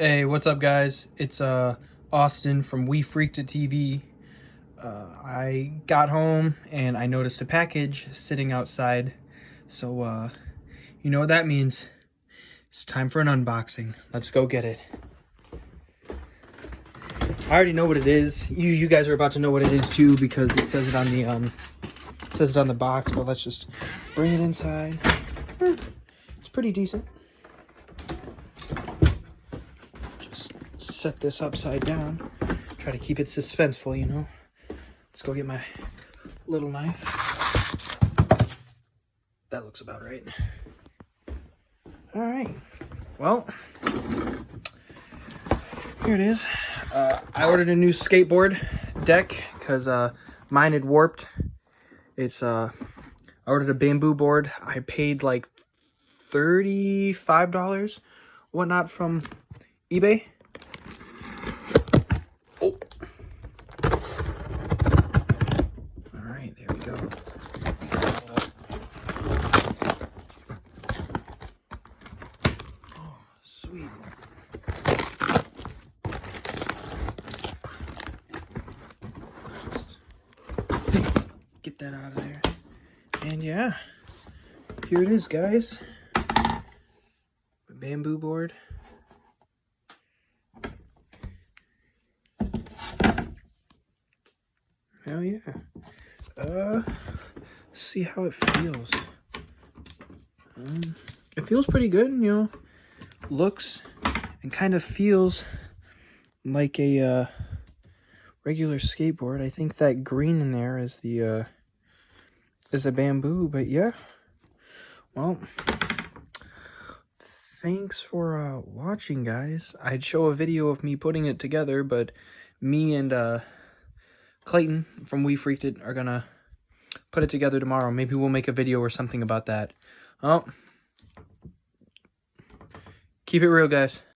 Hey, what's up, guys? It's Austin from We Freaked It TV. I got home and I noticed a package sitting outside. So you know what that means. It's time for an unboxing. Let's go get it. I already know what it is. You guys are about to know what it is too, because it says it on the box. But let's just bring it inside. It's pretty decent. Set this upside down. Try to keep it suspenseful, you know. Let's go get my little knife. That looks about right. All right. Well, here it is. I ordered a new skateboard deck because mine had warped. I ordered a bamboo board. I paid like $35, whatnot, from eBay. Oh. All right, there we go. Oh, sweet. Just get that out of there. And yeah, here it is, guys. The bamboo board. Hell yeah. See how it feels. It feels pretty good, you know. Looks and kind of feels like a regular skateboard. I think that green in there is the bamboo, but yeah. Well, thanks for watching, guys. I'd show a video of me putting it together, but me and Clayton from We Freaked It are gonna put it together tomorrow. Maybe we'll make a video or something about that. Oh, keep it real, guys.